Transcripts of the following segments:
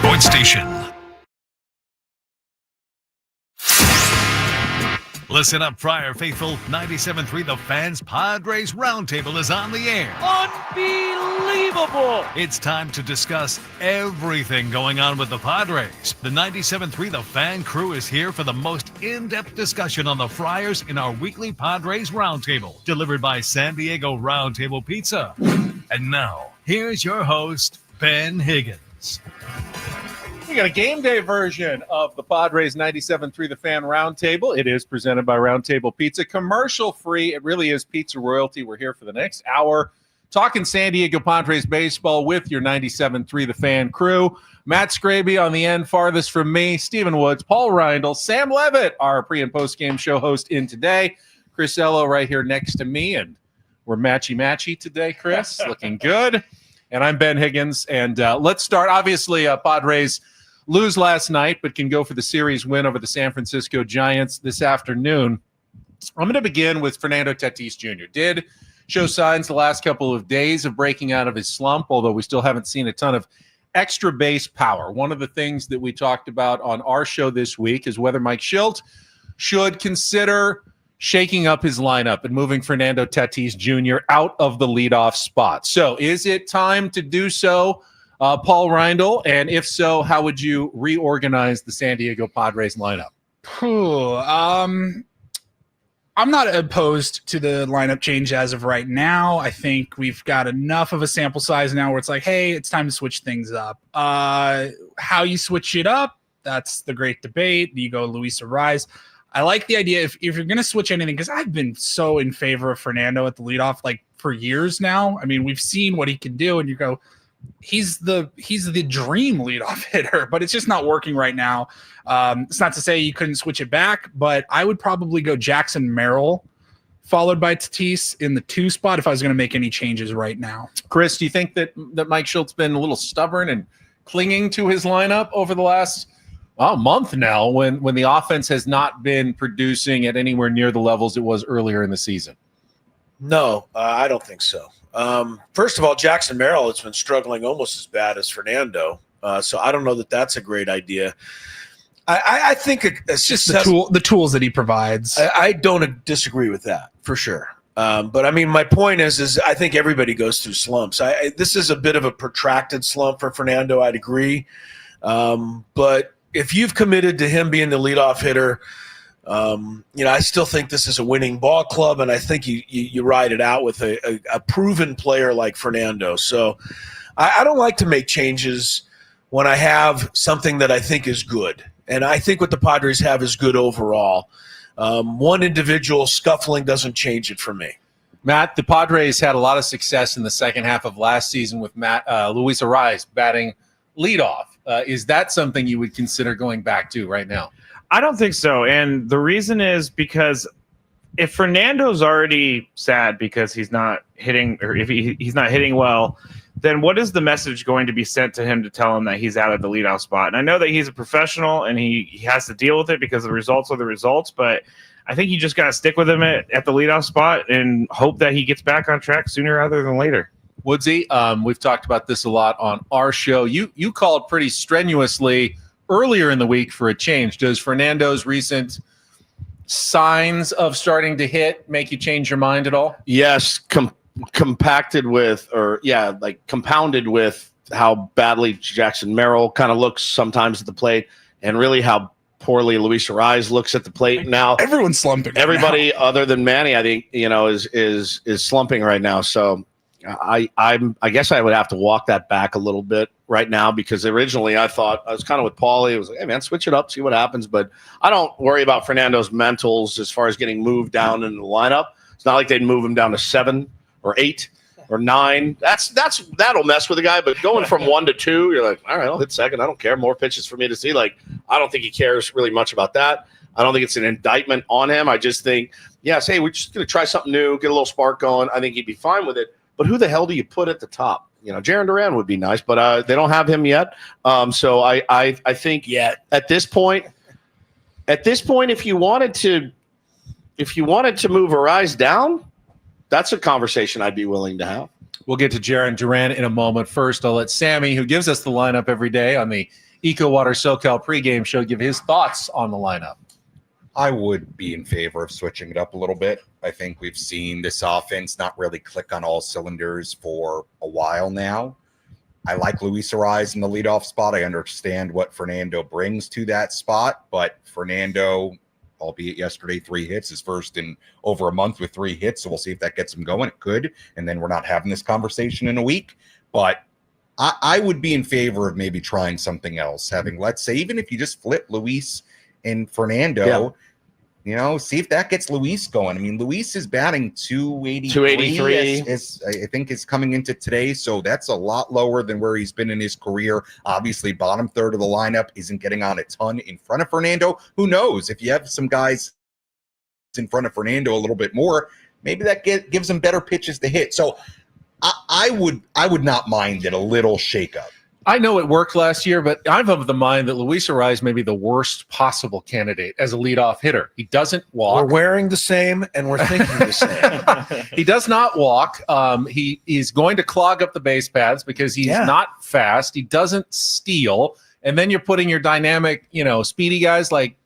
sports station. Listen up, Friar Faithful. 97.3 The Fan's Padres Roundtable is on the air. Unbelievable! It's time to discuss everything going on with the Padres. The 97.3 The Fan crew is here for the most in-depth discussion on the Friars in our weekly Padres Roundtable, delivered by San Diego Roundtable Pizza. And now, here's your host, Ben Higgins. We got a game day version of the Padres 97.3 The Fan Roundtable. It is presented by Roundtable Pizza. Commercial free. It really is pizza royalty. We're here for the next hour talking San Diego Padres baseball with your 97.3 The Fan crew. Matt Scraby on the end, farthest from me. Stephen Woods, Paul Reindl, Sam Levitt, our pre- and post-game show host in today. Chris Ello right here next to me. And we're matchy-matchy today, Chris. Looking good. And I'm Ben Higgins. And let's start. Obviously, Padres lose last night, but can go for the series win over the San Francisco Giants this afternoon. I'm going to begin with Fernando Tatis Jr. Did show signs the last couple of days of breaking out of his slump, although we still haven't seen a ton of extra base power. One of the things that we talked about on our show this week is whether Mike Shildt should consider shaking up his lineup and moving Fernando Tatis Jr. out of the leadoff spot. So is it time to do so? Paul Reindl, and if so, how would you reorganize the San Diego Padres lineup? I'm not opposed to the lineup change as of right now. I think we've got enough of a sample size now where it's like, hey, it's time to switch things up. How you switch it up, that's the great debate. Do you go Luis Arraez? I like the idea if you're going to switch anything, because I've been so in favor of Fernando at the leadoff like for years now. I mean, we've seen what he can do, and you go, he's the dream leadoff hitter, but it's just not working right now. It's not to say you couldn't switch it back, but I would probably go Jackson Merrill followed by Tatis in the 2 spot if I was going to make any changes right now. Chris, do you think that Mike Shilt's been a little stubborn and clinging to his lineup over the last month now when the offense has not been producing at anywhere near the levels it was earlier in the season? No, I don't think so. First of all, Jackson Merrill has been struggling almost as bad as Fernando. So I don't know that that's a great idea. I think it's just the tools that he provides. I don't disagree with that for sure. But I mean, my point is I think everybody goes through slumps. This is a bit of a protracted slump for Fernando. I'd agree. But if you've committed to him being the leadoff hitter, I still think this is a winning ball club, and I think you ride it out with a proven player like Fernando. So I don't like to make changes when I have something that I think is good. And I think what the Padres have is good overall. One individual scuffling doesn't change it for me. Matt, the Padres had a lot of success in the second half of last season with Luis Arraez batting leadoff. Is that something you would consider going back to right now? I don't think so. And the reason is because if Fernando's already sad because he's not hitting, or if he's not hitting well, then what is the message going to be sent to him to tell him that he's out of the leadoff spot? And I know that he's a professional and he has to deal with it because the results are the results, but I think you just got to stick with him at the leadoff spot and hope that he gets back on track sooner rather than later. Woodsy, we've talked about this a lot on our show. You called pretty strenuously earlier in the week for a change. Does Fernando's recent signs of starting to hit make you change your mind at all? Yes, compounded with how badly Jackson Merrill kind of looks sometimes at the plate, and really how poorly Luis Arraez looks at the plate now. Everyone's slumping. Everybody other than Manny, I think, is slumping right now. So I guess I would have to walk that back a little bit right now, because originally I thought, I was kind of with Paulie. It was like, hey man, switch it up, see what happens. But I don't worry about Fernando's mentals as far as getting moved down in the lineup. It's not like they'd move him down to 7 or 8 or 9. That'll mess with the guy. But going from 1 to 2, you're like, all right, I'll hit second. I don't care. More pitches for me to see. Like, I don't think he cares really much about that. I don't think it's an indictment on him. I just think, yes, hey, we're just going to try something new, get a little spark going. I think he'd be fine with it. But who the hell do you put at the top? Jarren Duran would be nice, but they don't have him yet. So I think at this point, if you wanted to move Arraez down, that's a conversation I'd be willing to have. We'll get to Jarren Duran in a moment. First, I'll let Sammy, who gives us the lineup every day on the Eco Water SoCal pregame show, give his thoughts on the lineup. I would be in favor of switching it up a little bit. I think we've seen this offense not really click on all cylinders for a while now. I like Luis Ariz in the leadoff spot. I understand what Fernando brings to that spot, but Fernando, albeit yesterday, 3 hits, his first in over a month with 3 hits. So we'll see if that gets him going. It could. And then we're not having this conversation in a week. But I would be in favor of maybe trying something else. Having, let's say, even if you just flip Luis and Fernando, you know, see if that gets Luis going. I mean, Luis is batting 283. I think is coming into today. So that's a lot lower than where he's been in his career. Obviously, bottom third of the lineup isn't getting on a ton in front of Fernando. Who knows? If you have some guys in front of Fernando a little bit more, maybe that gives him better pitches to hit. So I would not mind it, a little shakeup. I know it worked last year, but I'm of the mind that Luis Ariz may be the worst possible candidate as a leadoff hitter. He doesn't walk. We're wearing the same and we're thinking the same. He does not walk. He's going to clog up the base paths because he's not fast. He doesn't steal. And then you're putting your dynamic, speedy guys like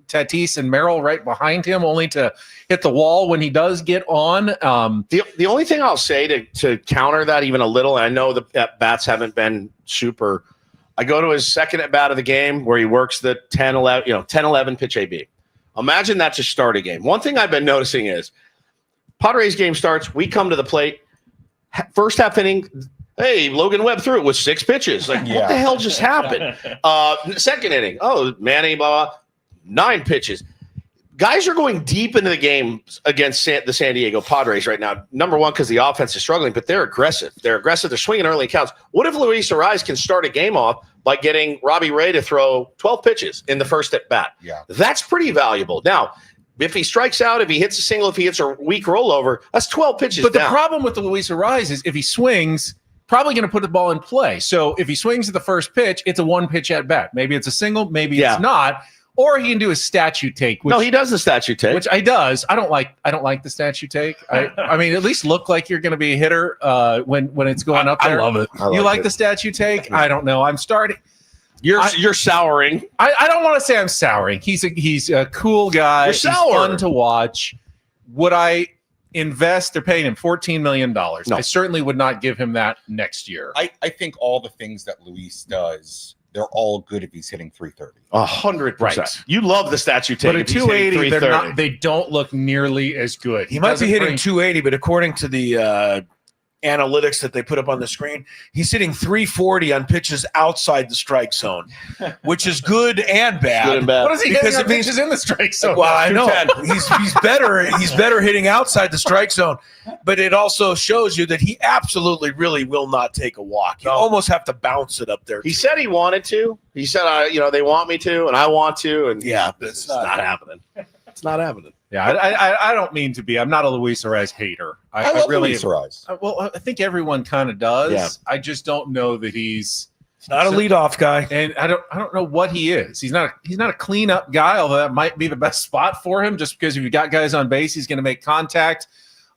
Tatis and Merrill right behind him, only to hit the wall when he does get on. The only thing I'll say to counter that even a little, and I know the bats haven't been super. I go to his second at bat of the game where he works the 10-11 pitch AB. Imagine that to start a game. One thing I've been noticing is Padres game starts, we come to the plate, first half inning. Hey, Logan Webb threw it with 6 pitches. Like, what the hell just happened? Second inning, Manny, blah, blah. 9 pitches. Guys are going deep into the game against the San Diego Padres right now. Number one, because the offense is struggling, but they're aggressive. They're swinging early counts. What if Luis Ariz can start a game off by getting Robbie Ray to throw 12 pitches in the first at bat? Yeah. That's pretty valuable. Now, if he strikes out, if he hits a single, if he hits a weak rollover, that's 12 pitches But down. the problem with the Luis Ariz is if he swings, probably going to put the ball in play. So if he swings at the first pitch, it's a 1-pitch at bat. Maybe it's a single, maybe it's not. Or he can do a statue take. No, he does the statue take. Which I does. I don't like the statue take. I mean, at least look like you're going to be a hitter when it's going up there. I love it. You like the statue take? I don't know. I'm starting. You're souring. I don't want to say I'm souring. He's a cool guy. You're He's sour. fun to watch. Would I invest? They're paying him $14 million. No. I certainly would not give him that next year. I think all the things that Luis does, they're all good if he's hitting 330. 100%. Right. You love the statue take. But at if he's hitting 280, they don't look nearly as good. He might be doesn't hitting bring- 280, but according to the analytics that they put up on the screen, he's hitting 340 on pitches outside the strike zone, which is good and bad. Good and bad. What is he Because hitting on it means- pitches in the strike zone? Well, I know he's better. He's better hitting outside the strike zone, but it also shows you that he absolutely, really will not take a walk. You almost have to bounce it up there. He said he wanted to. He said, they want me to, and I want to, and it's it's not happening. It's not happening. Yeah, I don't mean to be. I'm not a Luis Ariz hater. I love really Luis Ariz. Well, I think everyone kind of does. Yeah. I just don't know that he's not a leadoff guy. and I don't know what he is. He's not a cleanup guy, although that might be the best spot for him, just because if you've got guys on base, he's going to make contact.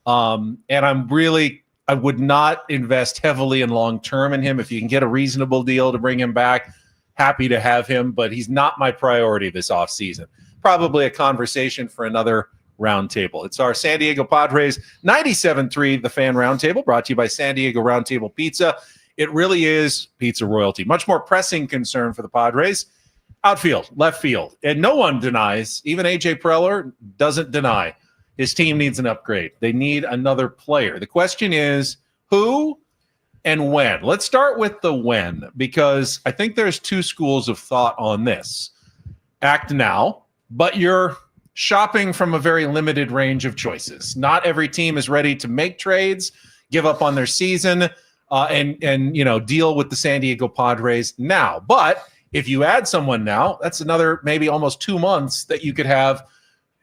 And I would not invest heavily and long term in him. If you can get a reasonable deal to bring him back, happy to have him, but he's not my priority this offseason. Probably a conversation for another roundtable. It's our San Diego Padres 97.3 The Fan Roundtable, brought to you by San Diego Roundtable Pizza. It really is pizza royalty. Much more pressing concern for the Padres. Outfield, left field. And no one denies, even A.J. Preller doesn't deny, his team needs an upgrade. They need another player. The question is who and when. Let's start with the when, because I think there's 2 schools of thought on this. Act now, but you're shopping from a very limited range of choices. Not every team is ready to make trades, give up on their season, and deal with the San Diego Padres now. But if you add someone now, that's another maybe almost 2 months that you could have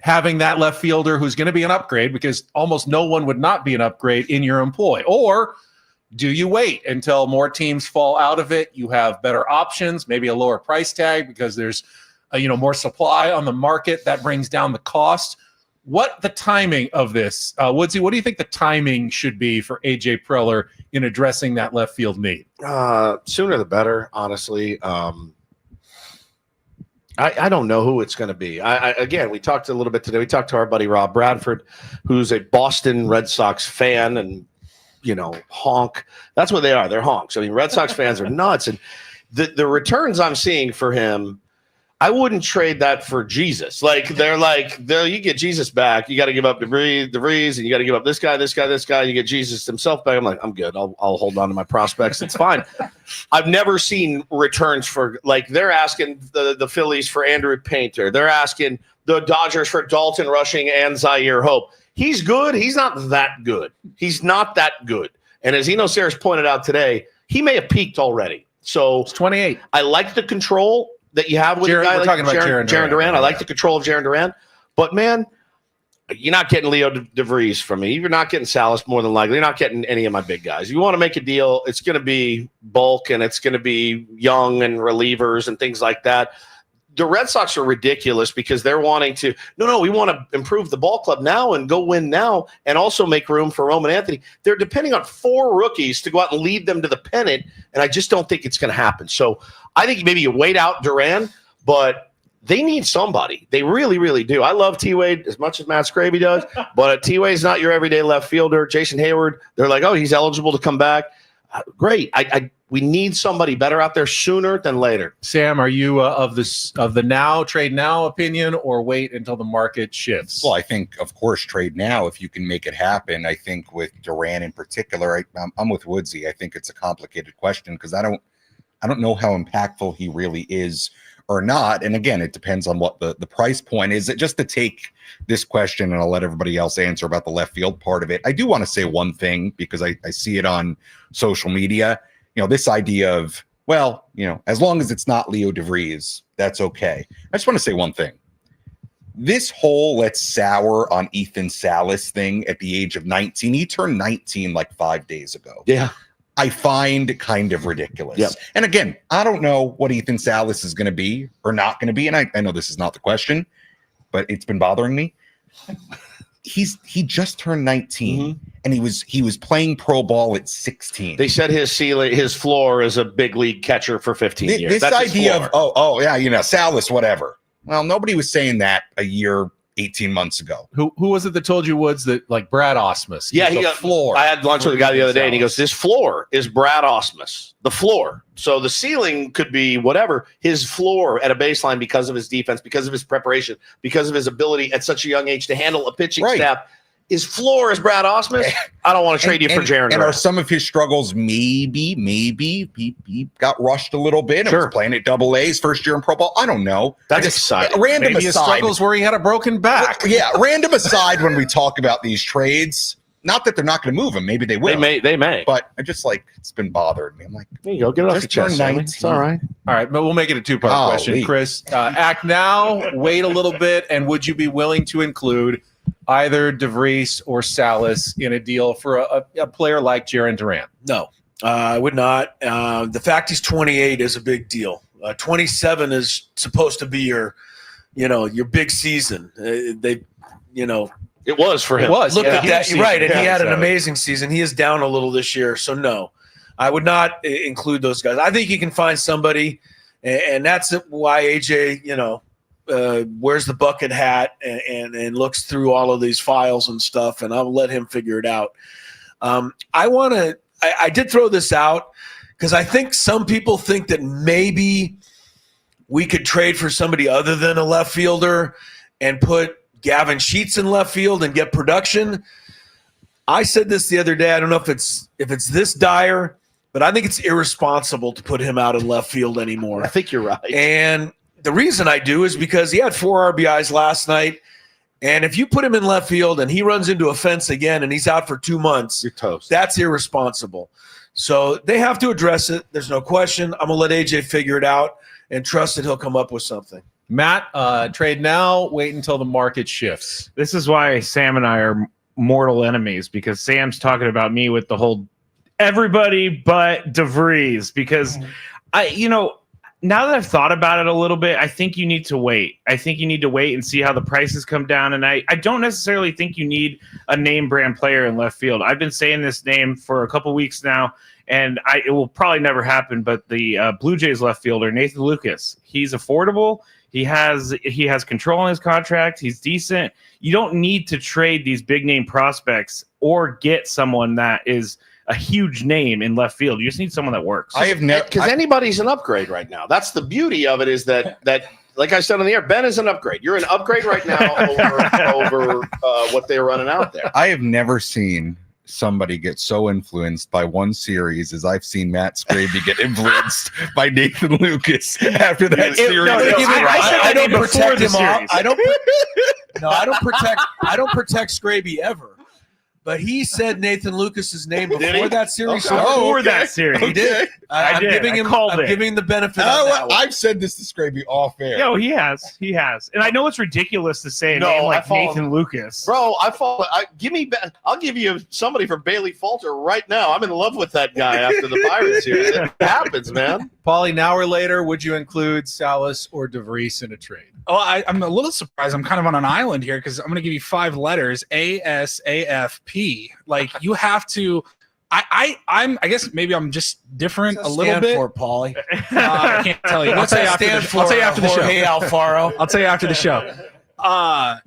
having that left fielder who's going to be an upgrade, because almost no one would not be an upgrade in your employ. Or do you wait until more teams fall out of it? You have better options, maybe a lower price tag because there's more supply on the market that brings down the cost. What the timing of this, Woodsy? What do you think the timing should be for A.J. Preller in addressing that left field need? Sooner the better, honestly. I don't know who it's going to be. Again, we talked a little bit today. We talked to our buddy Rob Bradford, who's a Boston Red Sox fan, and honk. That's what they are. They're honks. I mean, Red Sox fans are nuts, and the returns I'm seeing for him, I wouldn't trade that for Jesus. You get Jesus back. You got to give up DeVries, and you got to give up this guy. You get Jesus himself back. I'm like, I'm good. I'll hold on to my prospects. It's fine. I've never seen returns for they're asking the Phillies for Andrew Painter. They're asking the Dodgers for Dalton Rushing and Zaire Hope. He's good. He's not that good. He's not that good. And as Eno Saris pointed out today, he may have peaked already. So It's 28. I like the control that you have with a guy like Jarren Duran. I like the control of Jarren Duran. But, man, you're not getting Leo DeVries from me. You're not getting Salas more than likely. You're not getting any of my big guys. You want to make a deal, it's going to be bulk, and it's going to be young and relievers and things like that. The Red Sox are ridiculous because they're wanting to we want to improve the ball club now and go win now and also make room for Roman Anthony. They're depending on 4 rookies to go out and lead them to the pennant, and I just don't think it's going to happen. So I think maybe you wait out Duran, but they need somebody. They really, really do. I love T-Wade as much as Matt Scraby does, but T-Wade's not your everyday left fielder. Jason Hayward, they're like, oh, he's eligible to come back. Great. We need somebody better out there sooner than later. Sam, are you of the now trade now opinion, or wait until the market shifts? Well, I think, of course, trade now if you can make it happen. I think with Duran in particular, I'm with Woodsy. I think it's a complicated question because I don't know how impactful he really is or not. And again, it depends on what the price point is. Just to take this question, and I'll let everybody else answer about the left field part of it. I do want to say one thing because I see it on social media. This idea of, as long as it's not Leo DeVries, that's okay. I just want to say one thing. This whole let's sour on Ethan Salas thing at the age of 19, he turned 19 like 5 days ago. Yeah. I find kind of ridiculous. Yep. And again, I don't know what Ethan Salas is going to be or not going to be. And I know this is not the question, but it's been bothering me. He just turned 19 and he was playing pro ball at 16. They said his floor is a big league catcher for 15 years. This That's idea of Salas, whatever. Well, nobody was saying that a year, 18 months ago. Who was it that told you, Woods, that Brad Osmus? Yeah, he got floor. I had lunch with a guy the other day, and he goes, "This floor is Brad Osmus. The floor. So the ceiling could be whatever. His floor at a baseline because of his defense, because of his preparation, because of his ability at such a young age to handle a pitching staff. His floor is Brad Osmus. I don't want to trade you for Jarren. And are some of his struggles maybe he got rushed a little bit and was playing at double A's first year in pro ball? I don't know. That's exciting. Random maybe aside. His struggles where he had a broken back. Yeah, random aside when we talk about these trades. Not that they're not going to move him. Maybe they will. They may. But I just it's been bothering me. I'm like, there you go. Get it off your chest. It's all right. All right, but we'll make it a 2-part question. Chris, act now, wait a little bit, and would you be willing to include either DeVries or Salas in a deal for a player like Jarren Duran? No, I would not. The fact he's 28 is a big deal. 27 is supposed to be your big season. It was for him. It was. Look at that. You're right. And he had an amazing season. He is down a little this year. So, no, I would not include those guys. I think you can find somebody, and that's why AJ, wears the bucket hat and looks through all of these files and stuff, and I'll let him figure it out. I did throw this out because I think some people think that maybe we could trade for somebody other than a left fielder and put Gavin Sheets in left field and get production. I said this the other day. I don't know if it's this dire, but I think it's irresponsible to put him out in left field anymore. I think you're right. And the reason I do is because he had 4 RBIs last night. And if you put him in left field and he runs into a fence again and he's out for 2 months, you're toast. That's irresponsible. So they have to address it. There's no question. I'm going to let AJ figure it out and trust that he'll come up with something. Matt, trade now, wait until the market shifts. This is why Sam and I are mortal enemies, because Sam's talking about me with the whole everybody but DeVries, because now that I've thought about it a little bit, I think you need to wait. I think you need to wait and see how the prices come down. And I don't necessarily think you need a name brand player in left field. I've been saying this name for a couple weeks now, and it will probably never happen. But the Blue Jays left fielder, Nathan Lucas, he's affordable. He has control on his contract. He's decent. You don't need to trade these big name prospects or get someone that is a huge name in left field. You just need someone that works. I have never, because anybody's an upgrade right now. That's the beauty of it, is that like I said on the air, Ben is an upgrade. You're an upgrade right now over what they're running out there. I have never seen somebody get so influenced by one series as I've seen Matt Scraby get influenced by Nathan Lucas after that series. I don't protect him. I don't protect Scraby ever. But he said Nathan Lucas's name before that series. Okay. Before that series, he did. I'm giving him the benefit. I've said this to Scraby off air. No, he has, and I know it's ridiculous to say a name like Nathan Lucas, bro. I'll give you somebody for Bailey Falter right now. I'm in love with that guy after the Pirates here. It happens, man. Paulie, an hour later, would you include Salas or DeVries in a trade? Oh, I'm a little surprised. I'm kind of on an island here because I'm going to give you 5 letters: ASAFP. Like, you have to. I guess maybe I'm just different a little bit. For Paulie? I can't tell you. What's that stand for? I'll tell you after the show. Hey, Alfaro. I'll tell you after the show. I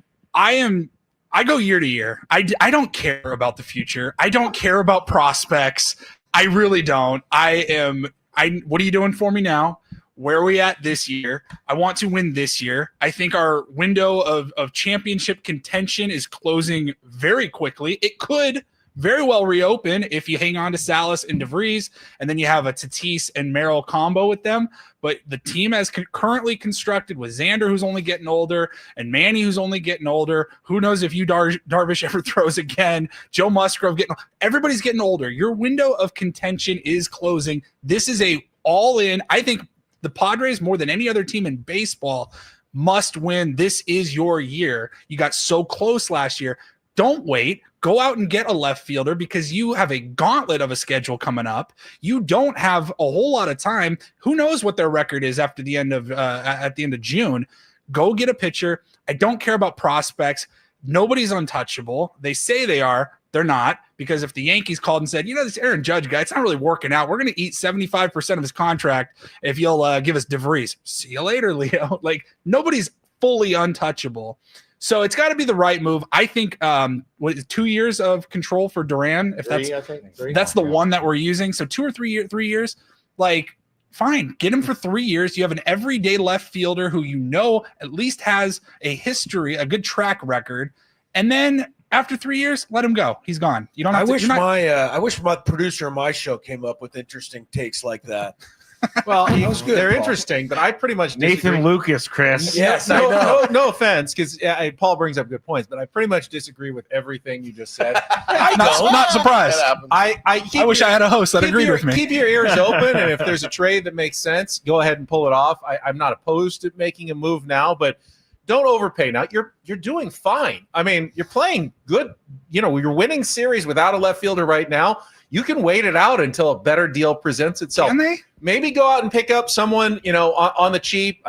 go year to year. I don't care about the future. I don't care about prospects. I really don't. What are you doing for me now? Where are we at this year? I want to win this year. I think our window of championship contention is closing very quickly. It could very well reopen if you hang on to Salas and DeVries, and then you have a Tatis and Merrill combo with them. But the team as currently constructed with Xander, who's only getting older, and Manny, who's only getting older. Who knows if Darvish ever throws again? Joe Musgrove everybody's getting older. Your window of contention is closing. This is a all-in. I think the Padres, more than any other team in baseball, must win. This is your year. You got so close last year. Don't wait. Go out and get a left fielder because you have a gauntlet of a schedule coming up. You don't have a whole lot of time. Who knows what their record is after the end of at the end of June? Go get a pitcher. I don't care about prospects. Nobody's untouchable. They say they are. They're not, because if the Yankees called and said, this Aaron Judge guy, it's not really working out. We're going to eat 75% of his contract if you'll give us DeVries. See you later, Leo. Like, nobody's fully untouchable. So it's got to be the right move. I think 2 years of control for Duran, if that's the one that we're using. So 2 or 3 years, like, fine, get him for 3 years. You have an everyday left fielder who at least has a history, a good track record, and then after 3 years, let him go. He's gone. You don't. I wish my producer on my show came up with interesting takes like that. Well, they're interesting, but I pretty much disagree. Nathan Lucas, Chris. Yes, I know. No offense, because Paul brings up good points, but I pretty much disagree with everything you just said. Not surprised. I wish I had a host that agreed with me. Keep your ears open, and if there's a trade that makes sense, go ahead and pull it off. I'm not opposed to making a move now, but don't overpay. Now you're doing fine. I mean, you're playing good. You're winning series without a left fielder right now. You can wait it out until a better deal presents itself. Can they? Maybe go out and pick up someone, on the cheap.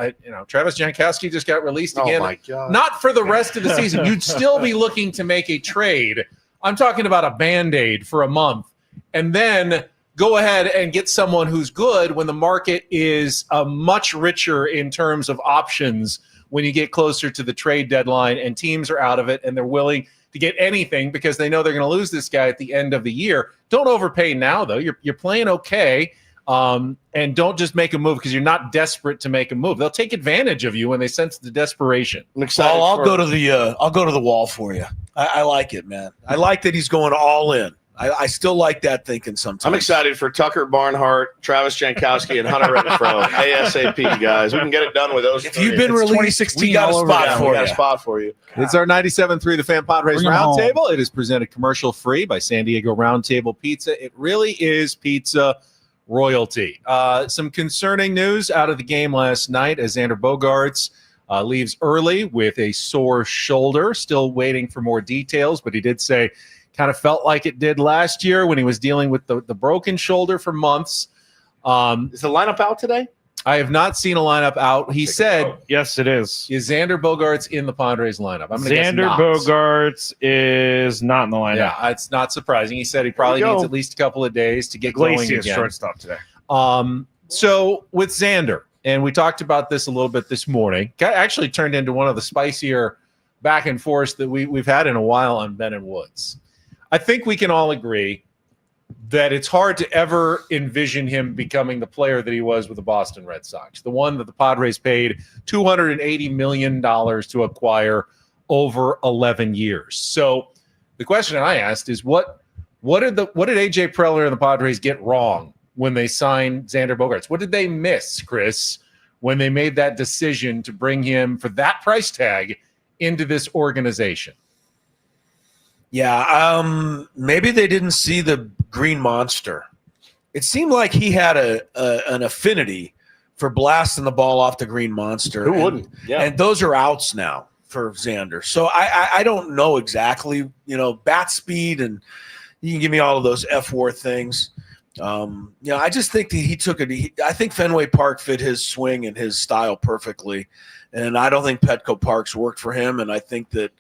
Travis Jankowski just got released again. Oh my God. Not for the rest of the season. You'd still be looking to make a trade. I'm talking about a Band-Aid for a month. And then go ahead and get someone who's good when the market is much richer in terms of options when you get closer to the trade deadline and teams are out of it and they're willing to get anything because they know they're going to lose this guy at the end of the year. Don't overpay now, though. You're playing okay, and don't just make a move because you're not desperate to make a move. They'll take advantage of you when they sense the desperation. I'm excited. I'll go to the wall for you. I like it, man. I like that he's going all in. I still like that thinking sometimes. I'm excited for Tucker Barnhart, Travis Jankowski, and Hunter Renfroe. ASAP, guys. We can get it done with those. If you've been released, 2016, we got a spot for you. It's our 97.3 The Fan Padres Roundtable. It is presented commercial-free by San Diego Roundtable Pizza. It really is pizza royalty. Some concerning news out of the game last night as Xander Bogaerts leaves early with a sore shoulder. Still waiting for more details, but he did say kind of felt like it did last year when he was dealing with the broken shoulder for months. Is the lineup out today? I have not seen a lineup out. He said, yes, it is. Is Xander Bogaerts in the Padres lineup? I'm Xander Bogaerts is not in the lineup. Yeah, it's not surprising. He said he probably needs at least a couple of days to get going again. Shortstop today. So with Xander, and we talked about this a little bit this morning. Actually turned into one of the spicier back and forth that we've had in a while on Ben and Woods. I think we can all agree that it's hard to ever envision him becoming the player that he was with the Boston Red Sox, the one that the Padres paid $280 million to acquire over 11 years. So the question I asked is what did AJ Preller and the Padres get wrong when they signed Xander Bogaerts? What did they miss, Chris, when they made that decision to bring him for that price tag into this organization? Yeah, maybe they didn't see the green monster. It seemed like he had an affinity for blasting the ball off the green monster. Who wouldn't? Yeah. And those are outs now for Xander. So I don't know exactly, bat speed, and you can give me all of those F-war things. I just think that he took it. I think Fenway Park fit his swing and his style perfectly. And I don't think Petco Park's worked for him. And I think that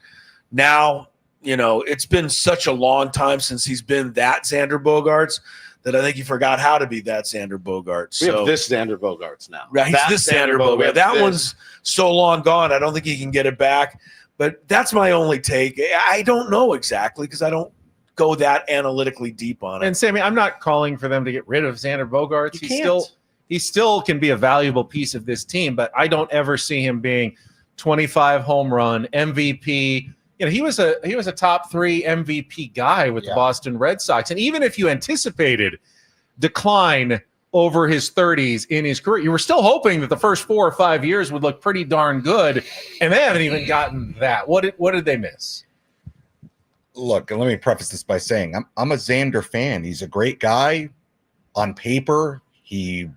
now, it's been such a long time since he's been that Xander Bogaerts that I think he forgot how to be that Xander Bogaerts. We have this Xander Bogaerts now. Right, he's this Xander Bogaerts. That one's so long gone, I don't think he can get it back. But that's my only take. I don't know exactly because I don't go that analytically deep on it. And Sammy, I'm not calling for them to get rid of Xander Bogaerts. He still can be a valuable piece of this team, but I don't ever see him being 25 home run MVP. He was a top 3 MVP guy with the Boston Red Sox. And even if you anticipated decline over his 30s in his career, you were still hoping that the first 4 or 5 years would look pretty darn good. And they haven't even gotten that. What did they miss? Look, let me preface this by saying I'm a Xander fan. He's a great guy. On paper, he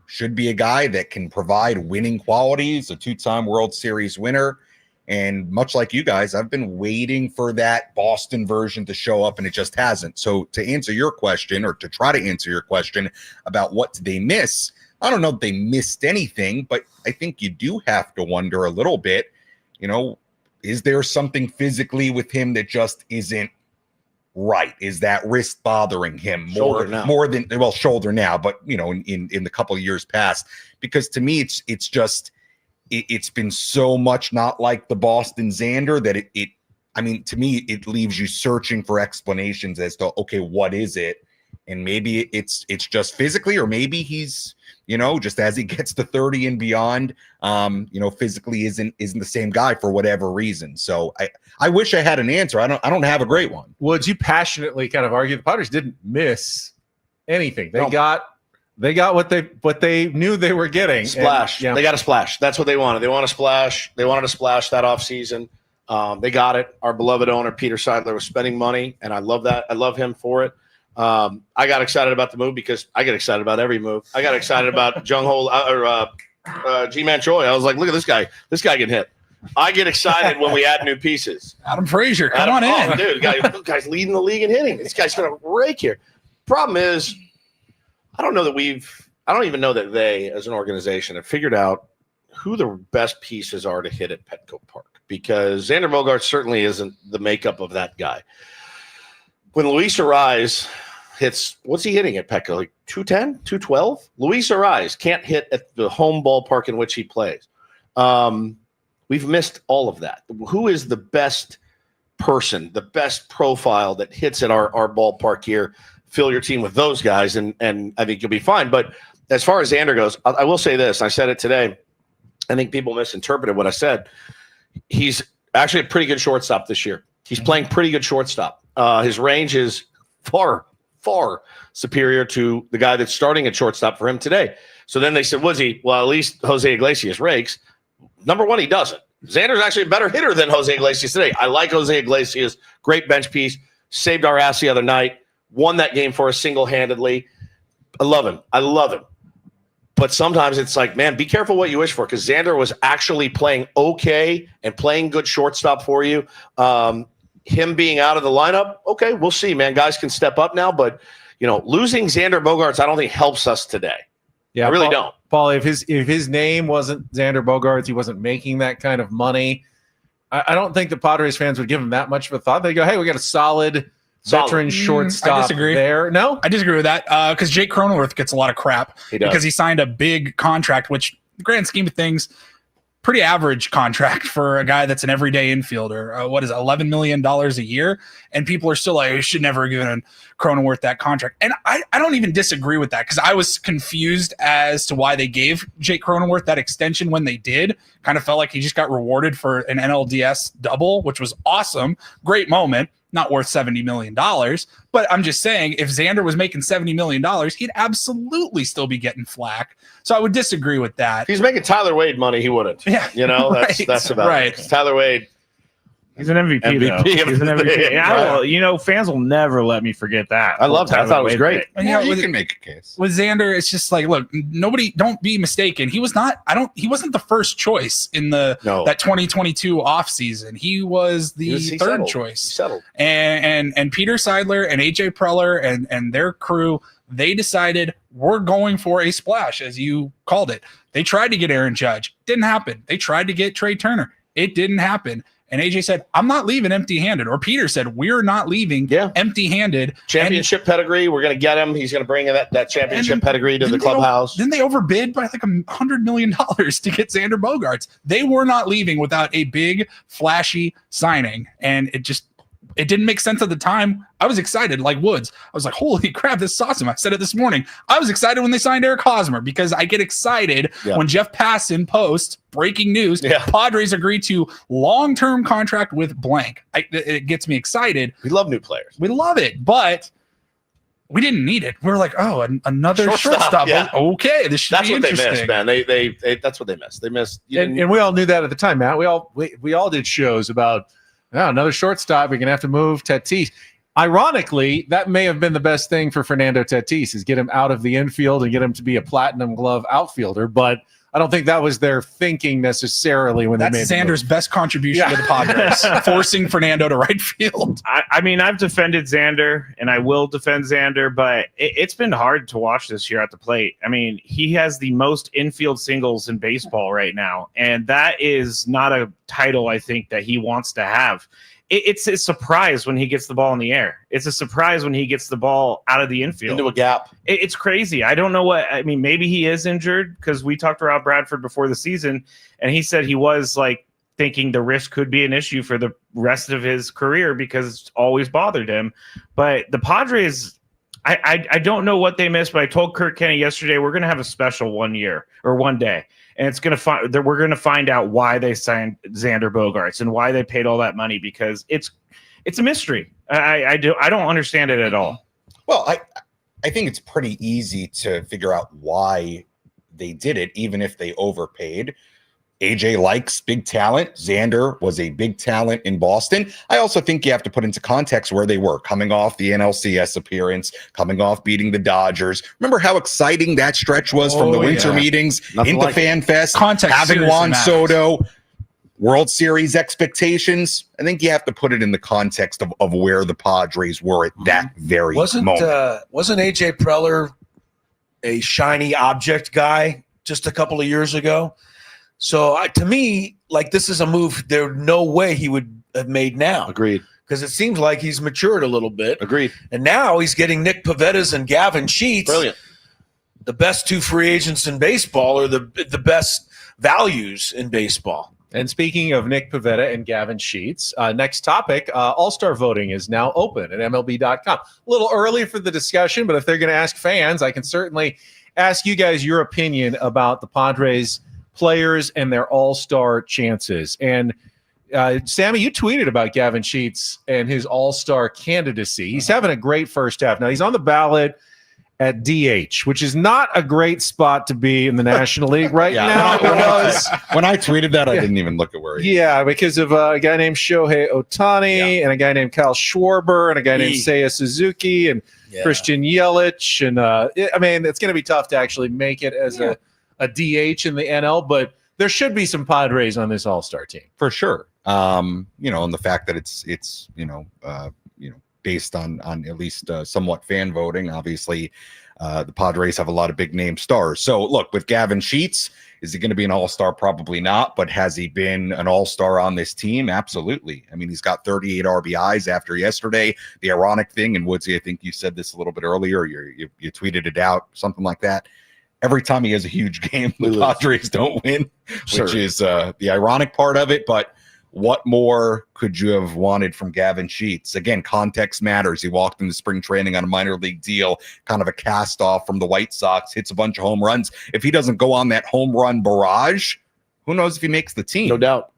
should be a guy that can provide winning qualities, a 2-time World Series winner. And much like you guys, I've been waiting for that Boston version to show up, and it just hasn't. So to answer your question, or to try to answer your question about what did they miss, I don't know if they missed anything, but I think you do have to wonder a little bit, is there something physically with him that just isn't right? Is that wrist bothering him more than shoulder now, but in the couple of years past? Because to me, it's been so much not like the Boston Xander that to me, it leaves you searching for explanations as to, okay, what is it? And maybe it's just physically, or maybe he's, just as he gets to 30 and beyond, physically isn't the same guy for whatever reason. So I wish I had an answer. I don't have a great one. Would you passionately kind of argue the Padres didn't miss anything? They got what they knew they were getting. Splash. They got a splash. That's what they wanted. They want a splash. They wanted a splash that offseason. They got it. Our beloved owner, Peter Seidler, was spending money, and I love that. I love him for it. I got excited about the move because I get excited about every move. I got excited about G-Man Choi. I was like, look at this guy. This guy can hit. I get excited when we add new pieces. Adam Frazier, come on in. Dude, guy's leading the league in hitting. This guy's going to rake here. Problem is, I don't even know that they, as an organization, have figured out who the best pieces are to hit at Petco Park, because Xander Bogaerts certainly isn't the makeup of that guy. When Luis Arraez hits, what's he hitting at Petco? Like 210, 212? Luis Arraez can't hit at the home ballpark in which he plays. We've missed all of that. Who is the best person, the best profile that hits at our ballpark here? Fill your team with those guys, and I think you'll be fine. But as far as Xander goes, I will say this. I said it today. I think people misinterpreted what I said. He's actually a pretty good shortstop this year. He's playing pretty good shortstop. His range is far, far superior to the guy that's starting at shortstop for him today. So then they said, was he? Well, at least Jose Iglesias rakes. Number one, he doesn't. Xander's actually a better hitter than Jose Iglesias today. I like Jose Iglesias. Great bench piece. Saved our ass the other night. Won that game for us single-handedly. I love him. But sometimes it's like, man, be careful what you wish for, because Xander was actually playing okay and playing good shortstop for you. Him being out of the lineup, okay, we'll see, man. Guys can step up now, but losing Xander Bogaerts, I don't think helps us today. Yeah, I really don't. Paul, if his name wasn't Xander Bogaerts, he wasn't making that kind of money, I don't think the Padres fans would give him that much of a thought. They go, hey, we got a solid veteran shortstop. I disagree. There, no, I disagree with that because Jake Cronenworth gets a lot of crap because he signed a big contract, which, in the grand scheme of things, pretty average contract for a guy that's an everyday infielder. What is it, $11 million a year? And people are still like, you should never have given Cronenworth that contract. And I don't even disagree with that because I was confused as to why they gave Jake Cronenworth that extension when they did. Kind of felt like he just got rewarded for an NLDS double, which was awesome. Great moment. Not worth $70 million. But I'm just saying, if Xander was making $70 million, he'd absolutely still be getting flack. So I would disagree with that. If he's making Tyler Wade money, he wouldn't. Yeah. That's about right. it. Tyler Wade. He's an MVP, though. He's an MVP. Yeah, fans will never let me forget that. I love that. I thought it was great. And, You can make a case. With Xander, it's just like, look, don't be mistaken. He wasn't the first choice in that 2022 offseason. He was the third choice. He settled. And Peter Seidler and AJ Preller and their crew, they decided we're going for a splash, as you called it. They tried to get Aaron Judge. Didn't happen. They tried to get Trey Turner. It didn't happen. And AJ said, I'm not leaving empty-handed. Or Peter said, we're not leaving empty-handed. Championship pedigree. We're going to get him. He's going to bring that championship pedigree to the clubhouse. Then they overbid by like $100 million to get Xander Bogaerts. They were not leaving without a big, flashy signing. And it didn't make sense at the time. I was excited like Woods. I was like, holy crap, this is awesome. I said it this morning. I was excited when they signed Eric Hosmer because I get excited when Jeff Passan posts breaking news. Padres agreed to long-term contract with blank. It gets me excited. We love new players. We love it, but we didn't need it. We're like, another shortstop. Yeah. Okay, this should be interesting. That's what they missed, man. That's what they missed. They missed. And we all knew that at the time, Matt. We all did shows about another shortstop. We're gonna have to move Tatis. Ironically, that may have been the best thing for Fernando Tatis, is get him out of the infield and get him to be a platinum glove outfielder. But I don't think that was their thinking necessarily when they made Xander's best contribution to the Padres, forcing Fernando to right field. I mean, I've defended Xander, and I will defend Xander, but it's been hard to watch this year at the plate. I mean, he has the most infield singles in baseball right now, and that is not a title I think that he wants to have. It's a surprise when he gets the ball in the air. It's a surprise when he gets the ball out of the infield. Into a gap. It's crazy. I don't know maybe he is injured, because we talked to Rob Bradford before the season, and he said he was like thinking the wrist could be an issue for the rest of his career because it's always bothered him. But the Padres, I don't know what they missed, but I told Kurt Kenny yesterday, we're going to have a special one day. And we're going to find out why they signed Xander Bogaerts and why they paid all that money, because it's a mystery. I don't understand it at all. Well, I think it's pretty easy to figure out why they did it, even if they overpaid. AJ likes big talent. Xander was a big talent in Boston. I also think you have to put into context where they were coming off the NLCS appearance, coming off beating the Dodgers. Remember how exciting that stretch was from the winter meetings into FanFest, having Juan Soto, World Series expectations. I think you have to put it in the context of where the Padres were at that very moment. Wasn't AJ Preller a shiny object guy just a couple of years ago? So to me, like, this is a move there's no way he would have made now. Agreed. Because it seems like he's matured a little bit. Agreed. And now he's getting Nick Pavettas and Gavin Sheets. Brilliant. The best two free agents in baseball, or the best values in baseball. And speaking of Nick Pivetta and Gavin Sheets, next topic, All-Star voting is now open at MLB.com. A little early for the discussion, but if they're going to ask fans, I can certainly ask you guys your opinion about the Padres players and their all-star chances. And Sammy, you tweeted about Gavin Sheets and his all-star candidacy. He's having a great first half. Now, he's on the ballot at DH, which is not a great spot to be in the National League right now. When I tweeted that, I didn't even look at where he because of a guy named Shohei Ohtani and a guy named Kyle Schwarber and a guy named Seiya Suzuki and Christian Yelich. And I mean, it's going to be tough to actually make it as a DH in the NL, but there should be some Padres on this all-star team for sure. And the fact that it's based on at least somewhat fan voting. Obviously, the Padres have a lot of big name stars. So look, with Gavin Sheets, is he going to be an all-star? Probably not, but has he been an all-star on this team? Absolutely. I mean, he's got 38 RBIs after yesterday. The ironic thing, and Woodsy, I think you said this a little bit earlier, you tweeted it out, something like that. Every time he has a huge game, the Padres don't win, which is the ironic part of it. But what more could you have wanted from Gavin Sheets? Again, context matters. He walked into spring training on a minor league deal, kind of a cast off from the White Sox, hits a bunch of home runs. If he doesn't go on that home run barrage, who knows if he makes the team? No doubt.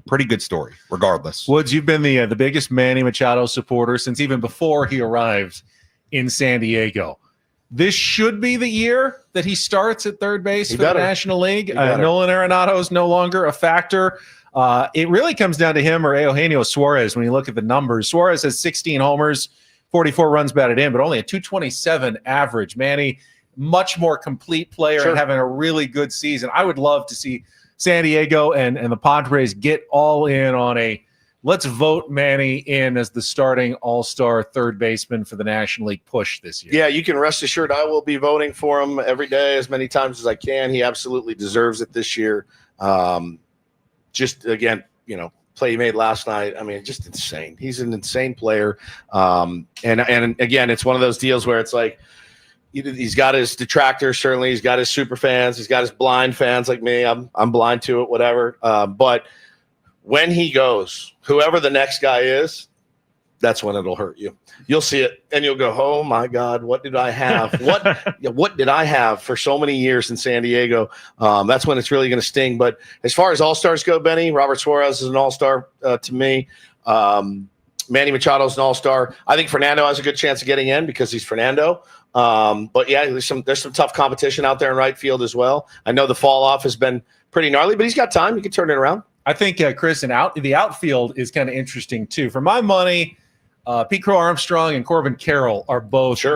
Pretty good story, regardless. Woods, you've been the biggest Manny Machado supporter since even before he arrived in San Diego. This should be the year that he starts at third base for the National League. Nolan Arenado is no longer a factor. It really comes down to him or Eugenio Suarez when you look at the numbers. Suarez has 16 homers, 44 runs batted in, but only a 227 average. Manny, much more complete player and having a really good season. I would love to see San Diego and the Padres get all in on a let's vote Manny in as the starting all-star third baseman for the National League push this year. Yeah, you can rest assured I will be voting for him every day as many times as I can. He absolutely deserves it this year. Just, again, play he made last night. I mean, just insane. He's an insane player. And again, it's one of those deals where it's like he's got his detractors, certainly. He's got his super fans. He's got his blind fans like me. I'm blind to it, whatever. But when he goes, whoever the next guy is, that's when it'll hurt you. You'll see it, and you'll go, oh, my God, what did I have? What did I have for so many years in San Diego? That's when it's really going to sting. But as far as all-stars go, Benny, Robert Suarez is an all-star to me. Manny Machado is an all-star. I think Fernando has a good chance of getting in because he's Fernando. But, yeah, there's some tough competition out there in right field as well. I know the fall-off has been pretty gnarly, but he's got time. He can turn it around. I think, Chris, the outfield is kind of interesting, too. For my money, Pete Crow Armstrong and Corbin Carroll are both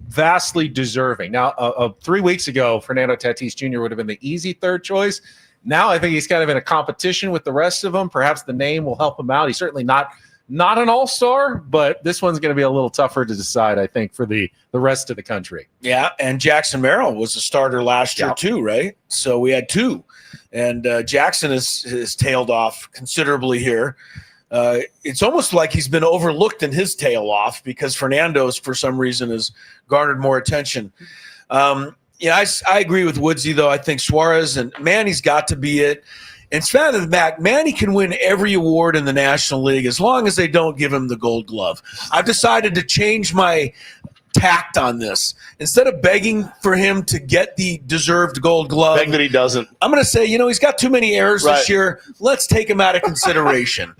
vastly deserving. Now, 3 weeks ago, Fernando Tatis Jr. would have been the easy third choice. Now I think he's kind of in a competition with the rest of them. Perhaps the name will help him out. He's certainly not an all-star, but this one's going to be a little tougher to decide, I think, for the rest of the country. Yeah, and Jackson Merrill was a starter last year too, right? So we had two. And Jackson has tailed off considerably here. It's almost like he's been overlooked in his tail off because Fernando's, for some reason, has garnered more attention. I agree with Woodsy, though. I think Suarez and Manny's got to be it. And span of the back, Manny can win every award in the National League as long as they don't give him the Gold Glove. I've decided to change my tact on this. Instead of begging for him to get the deserved Gold Glove, beg that he doesn't. I'm going to say, he's got too many errors this year. Let's take him out of consideration,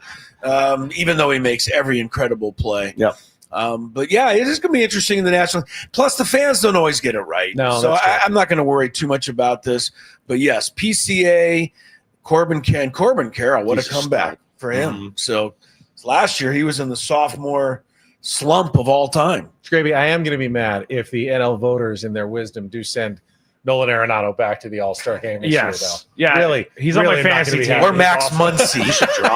even though he makes every incredible play. Yeah. But yeah, it is going to be interesting in the National. Plus, the fans don't always get it right. No, so I'm not going to worry too much about this. But yes, PCA, Corbin Carroll, what a comeback for him. Mm-hmm. So last year he was in the sophomore slump of all time. Scraby, I am going to be mad if the NL voters, in their wisdom, do send Nolan Arenado back to the All-Star game this year, though. Yeah, really. He's on my fantasy team. Or Max Muncy.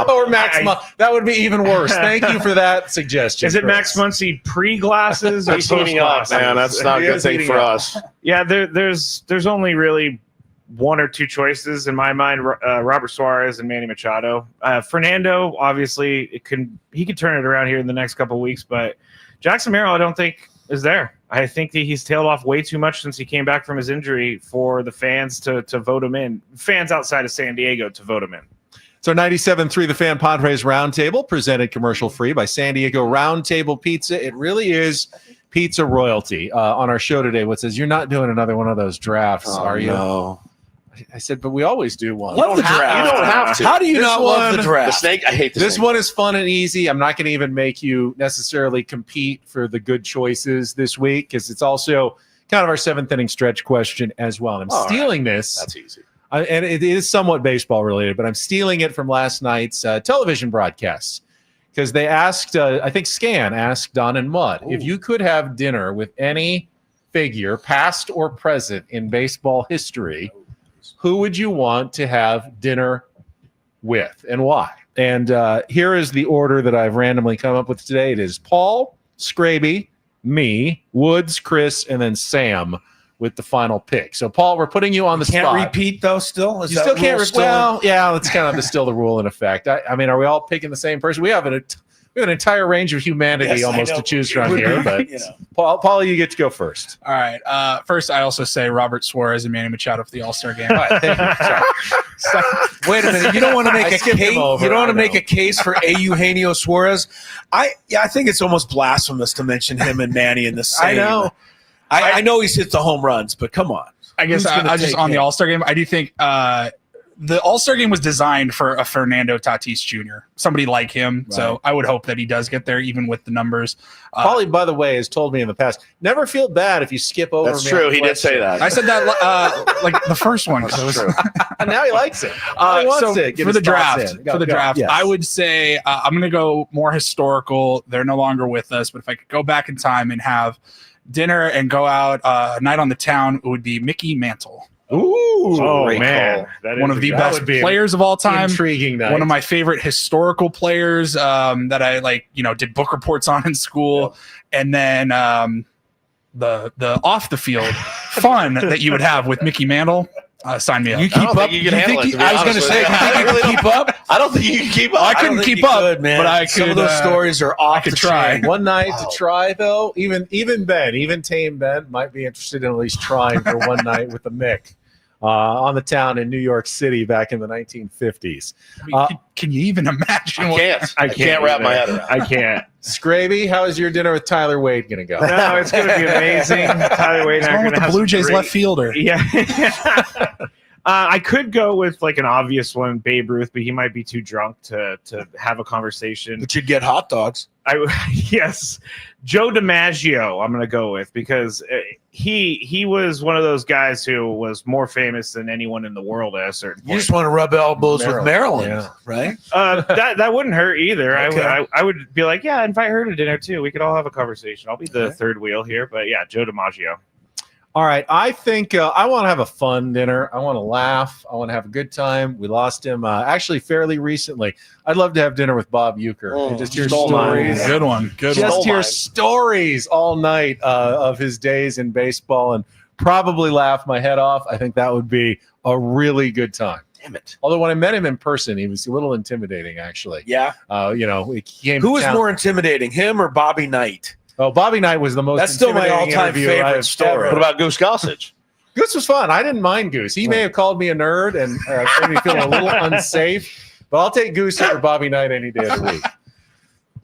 Or Max Muncy. That would be even worse. Thank you for that suggestion. Is it Max Muncy pre-glasses or He's heating up, post-glasses? man. That's not a good thing for us. Yeah, there's only really one or two choices in my mind: Robert Suarez and Manny Machado. Fernando, obviously, he could turn it around here in the next couple of weeks, but Jackson Merrill, I don't think is there. I think that he's tailed off way too much since he came back from his injury for the fans to vote him in. Fans outside of San Diego to vote him in. It's our 97.3 The Fan Padres Roundtable, presented commercial-free by San Diego Roundtable Pizza. It really is pizza royalty. On our show today, what says, you're not doing another one of those drafts, are you? No. I said, but we always do one. Love the draft. You don't have to. How do you This not love the The draft? snake, I hate the This snake. one is fun and easy. I'm not going to even make you necessarily compete for the good choices this week because it's also kind of our seventh inning stretch question as well. And I'm stealing this. That's easy. And it is somewhat baseball related, but I'm stealing it from last night's television broadcasts because they asked, I think Scan asked Don and Mudd, if you could have dinner with any figure, past or present, in baseball history, who would you want to have dinner with and why? And here is the order that I've randomly come up with today. It is Paul, Scraby, me, Woods, Chris, and then Sam with the final pick. So, Paul, we're putting you on the Can't spot. repeat though. Still, You still can't. Well, yeah, that's kind of still the rule in effect. I mean, are we all picking the same person? We have an entire range of humanity Yes, I almost know. to choose from here. But You know. Paul, you get to go first. All right. First, I also say Robert Suarez and Manny Machado for the All-Star game. All right, thank you. Sorry. Wait a minute. You don't want to make I a skipped him case. over, You don't want I to make know. a case for Eugenio Suarez. I think it's almost blasphemous to mention him and Manny in the same. I know. I know he's hit the home runs, but come on. I guess Who's gonna I just take on the him? All-Star game. I do think the All-Star game was designed for a Fernando Tatis Jr., somebody like him. So I would hope that he does get there, even with the numbers. Paulie, by the way, has told me in the past, never feel bad if you skip over. That's me true. on He did say questions. that. I said that like the first one. 'cause it was- And now he likes it. He wants so to get for his the thoughts draft, in. Go, yes. I would say I'm going to go more historical. They're no longer with us, but if I could go back in time and have dinner and go out a night on the town, it would be Mickey Mantle, Ooh, Great man, call. that one is of the that best would be an players of all time. Intriguing night. One of my favorite historical players that I did book reports on in school, and then the off the field fun that you would have with Mickey Mantle. Sign me up. You I don't keep think up. you can handle it, to be I was going to honest say, with do you you. think you can keep up? I don't think you can keep up. I don't couldn't think keep you up, could, man. but I Some of could, those stories are off. could the try. chain. One night to try, though. Even Ben, even tame Ben, might be interested in at least trying for one night with the Mick on the town in New York City back in the 1950s. Can you even imagine? I can't wrap my head around. I can't. Scraby, how is your dinner with Tyler Wade going to go? No, it's going to be amazing. Tyler Wade What's and I wrong are with going to the have Blue some Jays great- left fielder? Yeah. I could go with like an obvious one, Babe Ruth, but he might be too drunk to have a conversation. But you'd get hot dogs. Yes, Joe DiMaggio. I'm going to go with because he was one of those guys who was more famous than anyone in the world at a certain You point. just want to rub elbows with Maryland, Maryland, right? That wouldn't hurt either. Okay. I would be like, yeah, invite her to dinner too. We could all have a conversation. I'll be the third wheel here, but yeah, Joe DiMaggio. All right. I think I want to have a fun dinner. I want to laugh. I want to have a good time. We lost him actually fairly recently. I'd love to have dinner with Bob Uecker and just hear stole mine. stories. Good one. Good one. Just hear mine. stories all night of his days in baseball and probably laugh my head off. I think that would be a really good time. Damn it. Although when I met him in person, he was a little intimidating, actually. Yeah. He came Who to was town- more intimidating, him or Bobby Knight? Oh, Bobby Knight was the most. That's still my intimidating all-time interview favorite I've story. ever- What about Goose Gossage? Goose was fun. I didn't mind Goose. He may have called me a nerd and made me feel a little unsafe, but I'll take Goose over Bobby Knight any day of the week.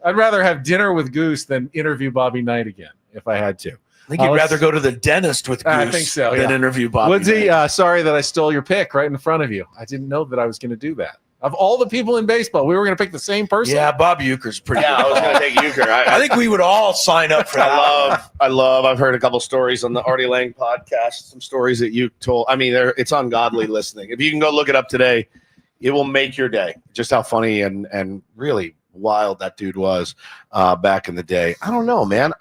I'd rather have dinner with Goose than interview Bobby Knight again if I had to. I think you'd let's- rather go to the dentist with Goose I think so, than yeah. interview Bobby Woodsy, Knight. sorry that I stole your pick right in front of you. I didn't know that I was going to do that. Of all the people in baseball, we were going to pick the same person. Yeah, Bob Uecker's pretty Yeah, I was good. going to take Euchre. I think we would all sign up for that. I've heard a couple stories on the Artie Lang podcast, some stories that you told. I mean, it's ungodly listening. If you can go look it up today, it will make your day. Just how funny and really wild that dude was back in the day. I don't know, man.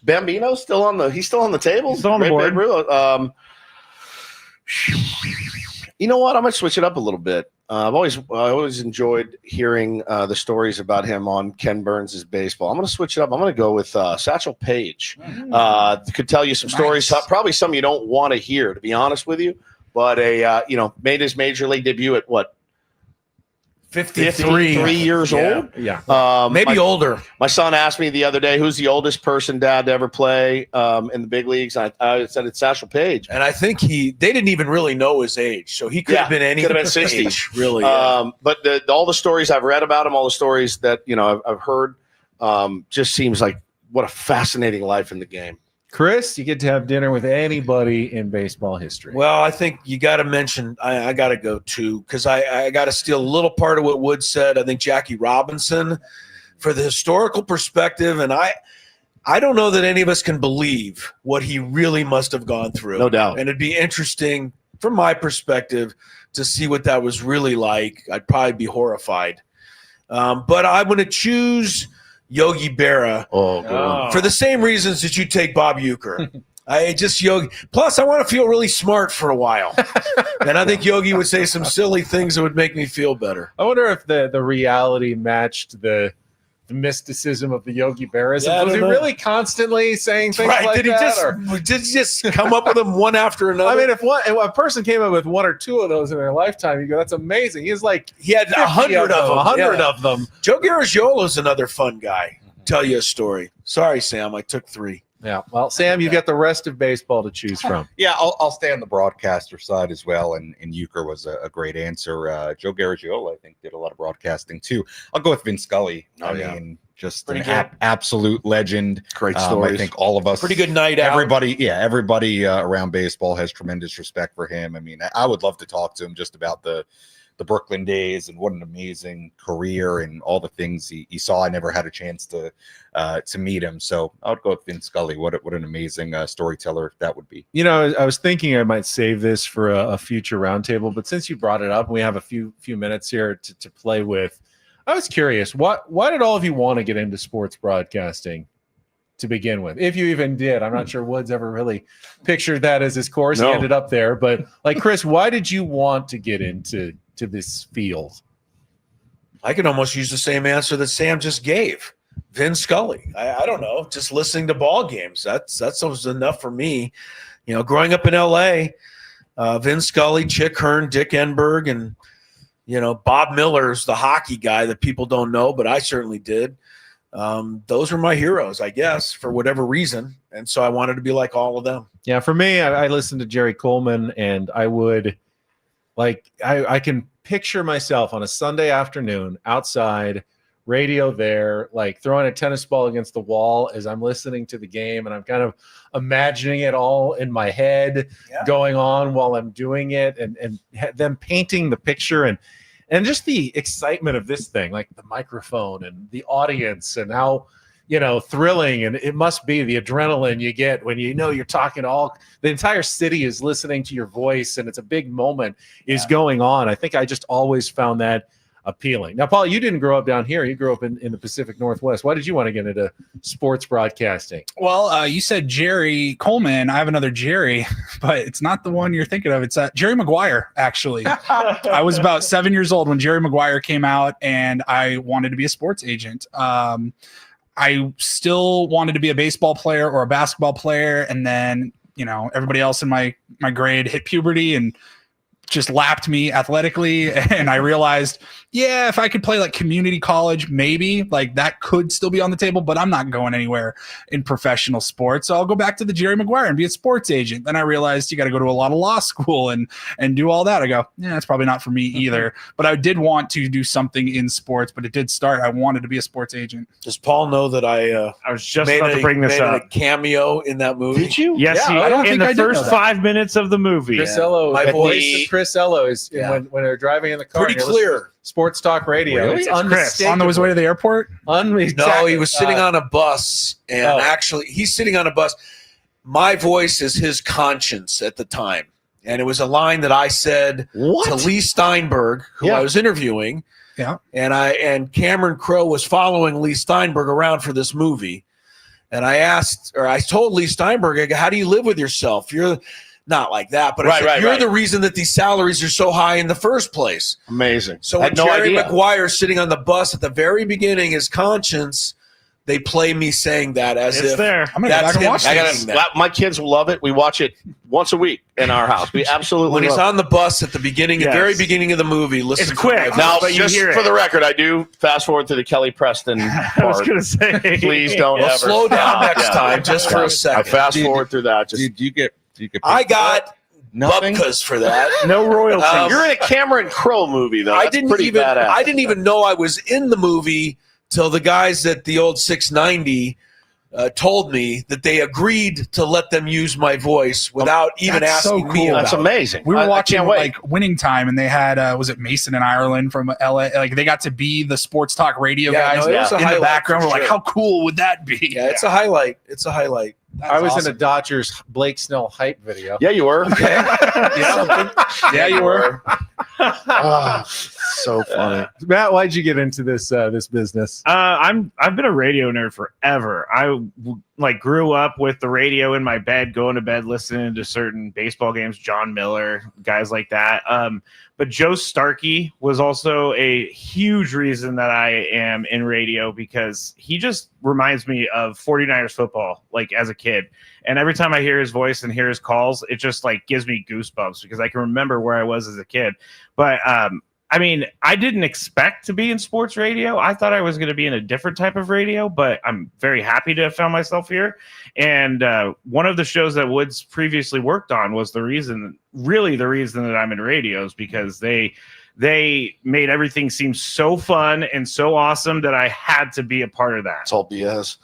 Bambino's still on the table. Still on the Great board. Babe Ruth. You know what? I'm gonna switch it up a little bit. I always enjoyed hearing the stories about him on Ken Burns' baseball. I'm gonna switch it up. I'm gonna go with Satchel Paige. Could tell you some stories, probably some you don't want to hear, to be honest with you. But made his major league debut at what? 53 years old. Yeah. Maybe older. My son asked me the other day, who's the oldest person, Dad, to ever play in the big leagues? I said it's Satchel Paige. And I think they didn't even really know his age. So he could have been any could have been 60. age, really. Yeah. But all the stories I've read about him, all the stories that I've heard, just seems like what a fascinating life in the game. Chris, you get to have dinner with anybody in baseball history. Well, I think you got to mention, I got to go too, because I got to steal a little part of what Wood said. I think Jackie Robinson, for the historical perspective, and I don't know that any of us can believe what he really must have gone through. No doubt. And it'd be interesting, from my perspective, to see what that was really like. I'd probably be horrified. But I'm going to choose Yogi Berra Oh, good one. for the same reasons that you take Bob Uecker. I just Yogi. Plus, I want to feel really smart for a while, and I think Yogi would say some silly things that would make me feel better. I wonder if the reality matched the mysticism of the Yogi Berras. Yeah, I Was he don't know. really constantly saying things Right? like Did he that? just come up with them one after another? I mean, if a person came up with one or two of those in their lifetime, you go, "That's amazing." He's like, he had 100 of them. 100 Yeah. of them. Joe Garagiola another fun guy. Tell you a story. Sorry, Sam, I took 3. Yeah. Well, Sam, you got the rest of baseball to choose from. Yeah, I'll stay on the broadcaster side as well. And Euchre was a great answer. Joe Garagiola, I think, did a lot of broadcasting too. I'll go with Vin Scully. I mean, just Pretty an good. Absolute legend. Great I stories. think all of us, Pretty good night out. everybody around baseball has tremendous respect for him. I mean, I would love to talk to him just about the Brooklyn days and what an amazing career and all the things he saw. I never had a chance to meet him, so I would go with Vin Scully. What an amazing storyteller that would be. You know, I was thinking I might save this for a future roundtable, but since you brought it up, we have a few minutes here to play with. I was curious, why did all of you want to get into sports broadcasting to begin with? If you even did. I'm not sure Woods ever really pictured that as his course. No. He ended up there. But like Chris, why did you want to get into this field? I could almost use the same answer that Sam just gave. Vin Scully. I don't know. Just listening to ball games. That's was enough for me. You know, growing up in L.A., Vin Scully, Chick Hearn, Dick Enberg, and Bob Miller's the hockey guy that people don't know, but I certainly did. Those were my heroes, I guess, for whatever reason. And so I wanted to be like all of them. Yeah, for me, I listened to Jerry Coleman, and I would I can picture myself on a Sunday afternoon outside, radio there, like throwing a tennis ball against the wall as I'm listening to the game, and I'm kind of imagining it all in my head going on while I'm doing it, and them painting the picture and just the excitement of this thing, like the microphone and the audience and how thrilling and it must be, the adrenaline you get when you're talking to the entire city is listening to your voice and it's a big moment is going on. I think I just always found that appealing. Now, Paul, you didn't grow up down here. You grew up in the Pacific Northwest. Why did you want to get into sports broadcasting? Well, you said Jerry Coleman. I have another Jerry, but it's not the one you're thinking of. It's Jerry Maguire, actually. I was about 7 years old when Jerry Maguire came out, and I wanted to be a sports agent. I still wanted to be a baseball player or a basketball player, and then everybody else in my grade hit puberty and just lapped me athletically, and I realized, if I could play like community college, maybe like that could still be on the table, but I'm not going anywhere in professional sports. So I'll go back to the Jerry Maguire and be a sports agent. Then I realized you got to go to a lot of law school and do all that. I go, that's probably not for me either. But I did want to do something in sports, but it did start. I wanted to be a sports agent. Does Paul know that I was just about to bring this up. a cameo in that movie? Did you? Yes, Yeah, I don't in think the I did know first that. 5 minutes of the movie. Chris Ello, My the voice. voice of Chris Ello is when they're driving in the car. Pretty and you're listening clear. to Sports talk radio. Really? It's It's Chris. unmistakable. On his way to the airport? No, Exactly. he was sitting on a bus, and actually, he's sitting on a bus. My voice is his conscience at the time, and it was a line that I said to Lee Steinberg, who I was interviewing. Yeah, and Cameron Crowe was following Lee Steinberg around for this movie, and I told Lee Steinberg, I go, "How do you live with yourself? You're not like that, but I said, you're the reason that these salaries are so high in the first place." Amazing. So I when had no Jerry idea. Maguire sitting on the bus at the very beginning, his conscience, they play me saying that as It's if there. I'm going to go that's back and him watch I this. saying gotta, that. my kids love it. We watch it once a week in our house. We absolutely When he's love it. on the bus at the beginning, the Yes. very beginning of the movie, listen. It's to quick. my voice. Now, But you just hear for it. the record, I do fast forward to the Kelly Preston I was part. going to say. Please don't Well, ever slow down stop. next Yeah. time, just for a I second. fast forward through that. Just Do you get I got nothing? bupkas for that. No royalty. you're in a Cameron Crowe movie, though. I That's didn't pretty even badass. I didn't even know I was in the movie till the guys at the old 690 told me that they agreed to let them use my voice without even That's so asking me cool. about That's it. amazing. We were I watching can't wait. like Winning Time, and they had was it Mason and Ireland from LA? Like they got to be the sports talk radio Yeah, guys no, it was a in the highlight background. for We're like, sure. how cool would that be? Yeah, it's a highlight. It's a highlight. That's I was awesome. in a Dodgers Blake Snell hype video. Yeah, you were. Yeah, you were. So funny. Matt, why'd you get into this business? I've been a radio nerd forever. I grew up with the radio in my bed, going to bed listening to certain baseball games, John Miller, guys like that. But Joe Starkey was also a huge reason that I am in radio, because he just reminds me of 49ers football, like as a kid. And every time I hear his voice and hear his calls, it just like gives me goosebumps, because I can remember where I was as a kid. But I mean, I didn't expect to be in sports radio. I thought I was going to be in a different type of radio, but I'm very happy to have found myself here. And one of the shows that Woods previously worked on was the reason that I'm in radios, because they made everything seem so fun and so awesome that I had to be a part of that. It's all BS.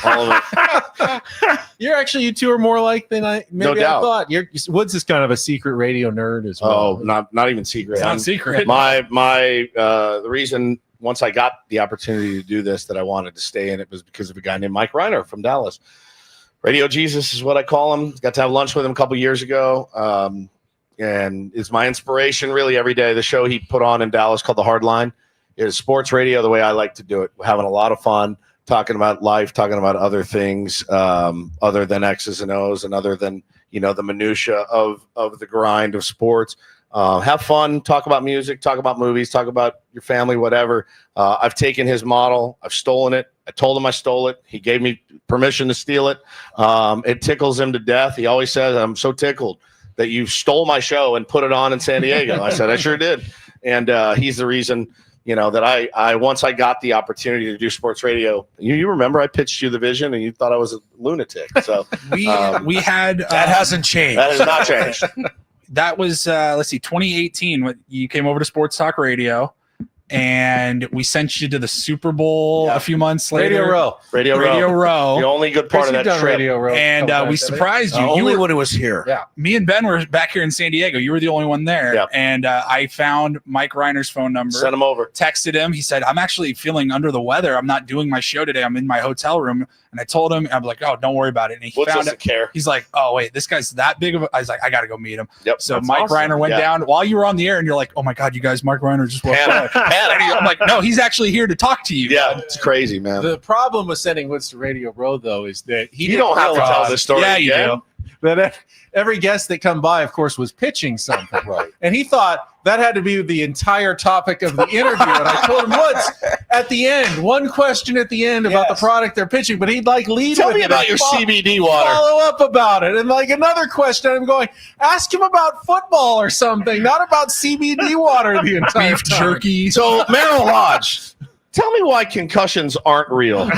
All of it. You two are more like than I doubt. thought. Woods is kind of a secret radio nerd as well. Oh, not even secret. It's not secret. The reason once I got the opportunity to do this that I wanted to stay in it was because of a guy named Mike Reiner from Dallas. Radio Jesus is what I call him. Got to have lunch with him a couple years ago. And it's my inspiration really every day. The show he put on in Dallas called The Hard Line is sports radio the way I like to do it. We're having a lot of fun, talking about life, talking about other things other than X's and O's and other than, the minutia of the grind of sports. Have fun, talk about music, talk about movies, talk about your family, whatever. I've taken his model. I've stolen it. I told him I stole it. He gave me permission to steal it. It tickles him to death. He always says, I'm so tickled that you stole my show and put it on in San Diego. I said, I sure did. And he's the reason, that I once I got the opportunity to do sports radio, you remember I pitched you the vision and you thought I was a lunatic. So we had that hasn't changed. that has not changed. That was 2018 when you came over to Sports Talk Radio, and we sent you to the Super Bowl a few months later. Radio Row. The only good part of that trip. Radio Row. And we surprised you. Only when it was here. Yeah. Me and Ben were back here in San Diego. You were the only one there. Yep. And I found Mike Reiner's phone number. Send him over. Texted him. He said, I'm actually feeling under the weather. I'm not doing my show today. I'm in my hotel room. And I told him, I'm like, oh, don't worry about it. And he What's found doesn't care? He's like, oh, wait, this guy's that big of a. I was like, I got to go meet him. Yep. So That's Mike awesome. Reiner went down while you were on the air, and you're like, oh my God, you guys, Mike Reiner just walked by. I'm like, no, he's actually here to talk to you. Yeah, it's crazy, man. The problem with sending Woods to Radio Row, though, is that You don't have to tell this story. Yeah, you again. do. That every guest that come by, of course, was pitching something. Right. And he thought that had to be the entire topic of the interview. And I told him, Woods, at the end, one question at the end about the product they're pitching, but he'd lead Tell with me it about and your CBD water. follow up about it. And another question, I'm going, ask him about football or something, not about CBD water the entire Beef time. jerky. So, Merrill Lodge, tell me why concussions aren't real.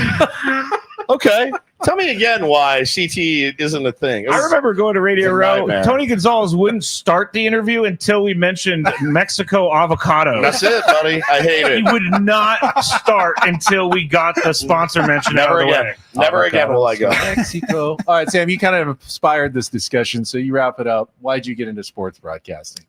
Okay. Tell me again why CT isn't a thing. I remember going to Radio It's a Row. nightmare. Tony Gonzalez wouldn't start the interview until we mentioned Mexico avocado. That's it, buddy. I hate He it. would not start until we got the sponsor mention out Never of the again. way. Never again will I go. Mexico. All right, Sam, you kind of inspired this discussion, so you wrap it up. Why'd you get into sports broadcasting?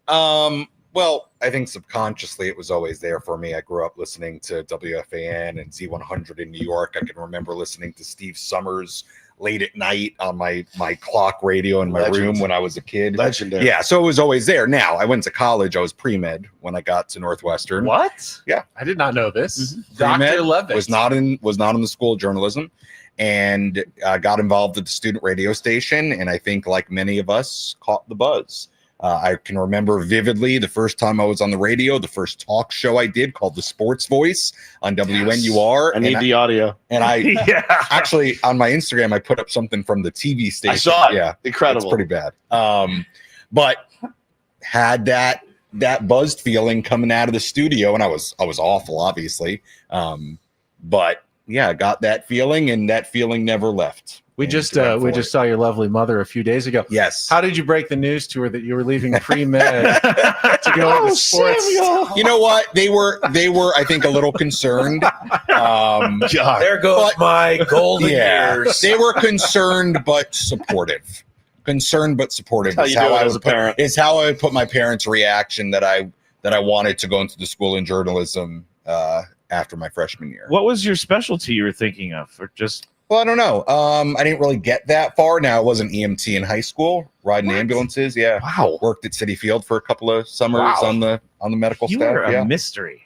Well, I think subconsciously it was always there for me. I grew up listening to WFAN and Z100 in New York. I can remember listening to Steve Summers late at night on my clock radio in my Legend. room when I was a kid. Legendary. Yeah, so it was always there. Now, I went to college. I was pre-med when I got to Northwestern. What? Yeah. I did not know this. Pre-med Dr. Levitt. was not in the school of journalism, and got involved with the student radio station, and I think like many of us caught the buzz. I can remember vividly the first time I was on the radio, the first talk show I did called The Sports Voice on WNUR. I need the audio. And I Yeah. actually, on my Instagram, I put up something from the TV station. I saw it. Yeah, Incredible. it's pretty bad. But had that buzzed feeling coming out of the studio, and I was awful, obviously. But yeah, I got that feeling, and that feeling never left. We just saw your lovely mother a few days ago. Yes. How did you break the news to her that you were leaving pre-med to go into sports? You know what? They were, I think, a little concerned. There goes my golden years. They were concerned but supportive. Concerned but supportive That's how you do it as a parent. Is how I put my parents' reaction that I wanted to go into the school in journalism after my freshman year. What was your specialty you were thinking of? Or just Well, I don't know. I didn't really get that far. Now, it wasn't EMT in high school, riding ambulances. Yeah. Wow. Worked at City Field for a couple of summers on the medical You staff. are a Yeah. mystery.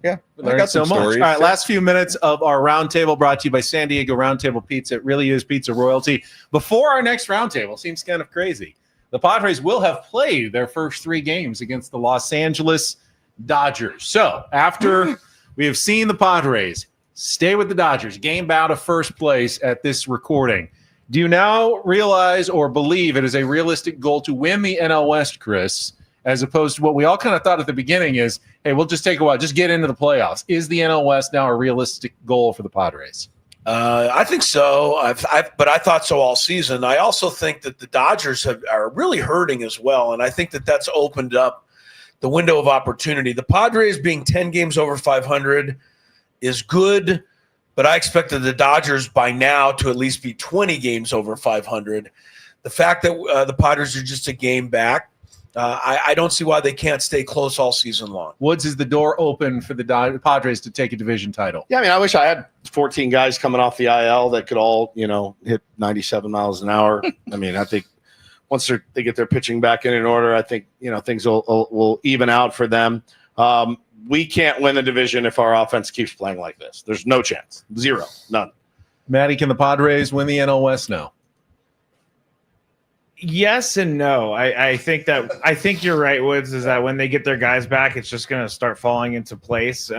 Yeah. I Learned got some so much. stories. All right, last few minutes of our roundtable brought to you by San Diego Roundtable Pizza. It really is pizza royalty. Before our next roundtable, seems kind of crazy. The Padres will have played their first 3 games against the Los Angeles Dodgers. So after we have seen the Padres stay with the Dodgers, game bound of first place at this recording, do you now realize or believe it is a realistic goal to win the NL West, Chris, as opposed to what we all kind of thought at the beginning is, hey, we'll just take a while, just get into the playoffs? Is the NL West now a realistic goal for the Padres? I think so. But I thought so all season. I also think that the Dodgers are really hurting as well, and I think that that's opened up the window of opportunity. The Padres being 10 games over 500 is good, but I expected the Dodgers by now to at least be 20 games over 500. The fact that the Padres are just a game back, I don't see why they can't stay close all season long. Woods, is the door open for the Padres to take a division title? Yeah, I mean, I wish I had 14 guys coming off the IL that could all, hit 97 miles an hour. I mean, I think once they get their pitching back in order, I think, things will even out for them. We can't win the division if our offense keeps playing like this. There's no chance. Zero. None. Matty, can the Padres win the NL West now? Yes and no. I think you're right, Woods, is that when they get their guys back, it's just going to start falling into place.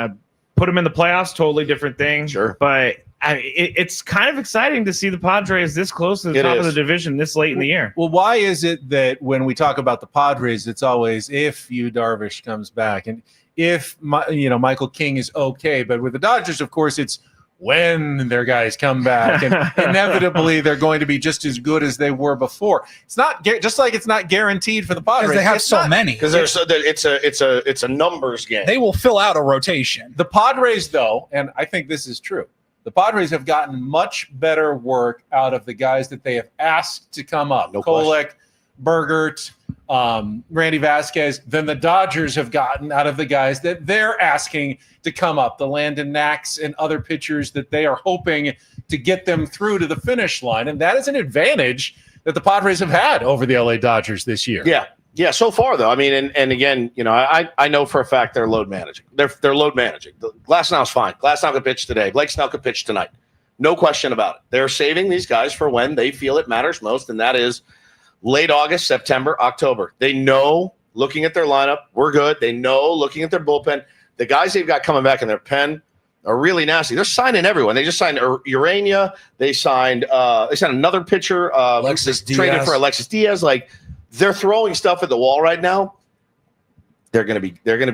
Put them in the playoffs, totally different thing. Sure. But it's kind of exciting to see the Padres this close to the top of the division this late in the year. Well, why is it that when we talk about the Padres, it's always if Yu Darvish comes back and if Michael King is okay? But with the Dodgers, of course, it's when their guys come back, and inevitably they're going to be just as good as they were before. It's not just like it's not guaranteed for the Padres. Because they have so many. Because it's a numbers game. They will fill out a rotation. The Padres, though, and I think this is true, the Padres have gotten much better work out of the guys that they have asked to come up. No Kolek, Bogaerts, Randy Vasquez, than the Dodgers have gotten out of the guys that they're asking to come up, the Landon Knacks and other pitchers that they are hoping to get them through to the finish line. And that is an advantage that the Padres have had over the LA Dodgers this year. Yeah, so far though. I mean, and again, I know for a fact they're load managing. They're load managing. Glasnow's fine. Glasnow could pitch today. Blake Snell could pitch tonight. No question about it. They're saving these guys for when they feel it matters most, and that is late August, September, October. They know, looking at their lineup, we're good. They know, looking at their bullpen, the guys they've got coming back in their pen are really nasty. They're signing everyone. They just signed Urania. They signed another pitcher, Alexis Diaz. traded for Alexis Diaz. Like, they're throwing stuff at the wall right now. They're gonna be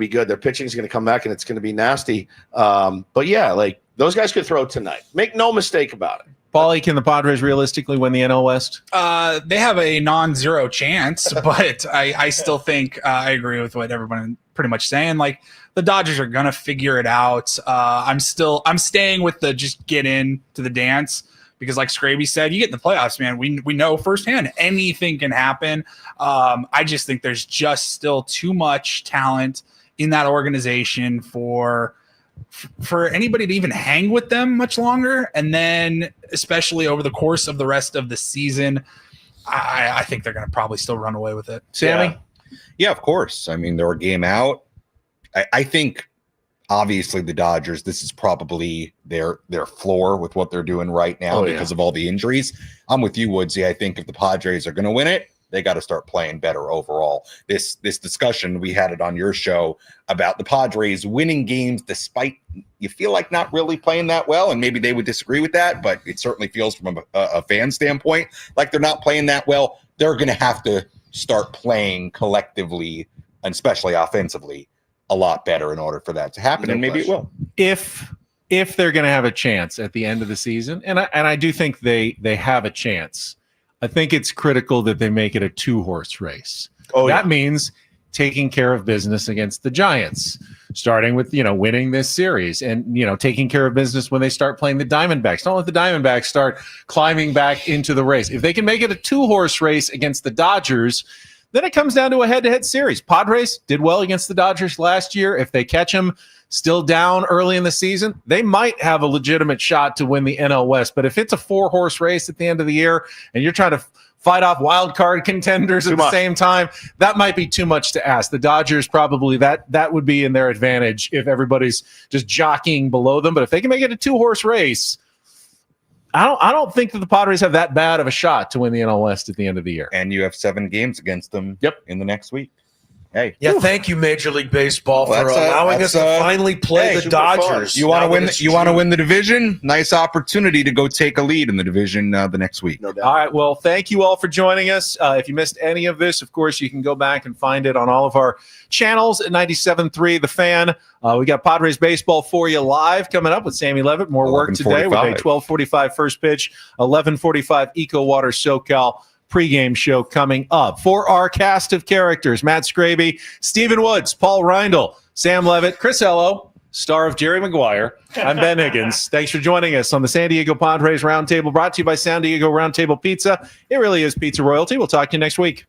good. Their pitching is gonna come back and it's gonna be nasty. But yeah, like those guys could throw tonight. Make no mistake about it. Paulie, can the Padres realistically win the NL West? They have a non-zero chance, but I still think I agree with what everyone pretty much saying. Like, the Dodgers are gonna figure it out. I'm staying with the just get in to the dance, because like Scraby said, you get in the playoffs, man. We know firsthand anything can happen. I just think there's just still too much talent in that organization for anybody to even hang with them much longer. And then especially over the course of the rest of the season, I think they're going to probably still run away with it. Sammy? Yeah, of course. I mean, they're a game out. I think obviously the Dodgers, this is probably their floor with what they're doing right now because of all the injuries. I'm with you, Woodsy. I think if the Padres are going to win it, they got to start playing better overall. This discussion, we had it on your show about the Padres winning games despite you feel like not really playing that well, and maybe they would disagree with that, but it certainly feels from a fan standpoint like they're not playing that well. They're going to have to start playing collectively, and especially offensively, a lot better in order for that to happen, and maybe it will. If they're going to have a chance at the end of the season, and I do think they have a chance, I think it's critical that they make it a 2-horse race. That means taking care of business against the Giants, starting with, winning this series and, taking care of business when they start playing the Diamondbacks. Don't let the Diamondbacks start climbing back into the race. If they can make it a 2-horse race against the Dodgers, Then it comes down to a head-to-head series. Padres did well against the Dodgers last year. If they catch them still down early in the season, they might have a legitimate shot to win the NL West. But if it's a 4-horse race at the end of the year and you're trying to fight off wild card contenders at the same time, that might be too much to ask. The Dodgers probably that would be in their advantage if everybody's just jockeying below them. But if they can make it a 2-horse race, I don't think that the Padres have that bad of a shot to win the NL West at the end of the year. And you have 7 games against them in the next week. Hey. Yeah, thank you, Major League Baseball, for allowing us to finally play the Dodgers. You want to win? You want to win the division? Nice opportunity to go take a lead in the division the next week. No doubt. All right. Well, thank you all for joining us. If you missed any of this, of course, you can go back and find it on all of our channels at 97.3 The Fan. We got Padres baseball for you live coming up with Sammy Levitt. More work today with a 12:45 first pitch, 11:45 Eco Water SoCal pregame show coming up. For our cast of characters, Matt Scraby, Stephen Woods, Paul Reindl, Sam Levitt, Chris Ello, star of Jerry Maguire. I'm Ben Higgins. Thanks for joining us on the San Diego Padres Roundtable, brought to you by San Diego Roundtable Pizza. It really is pizza royalty. We'll talk to you next week.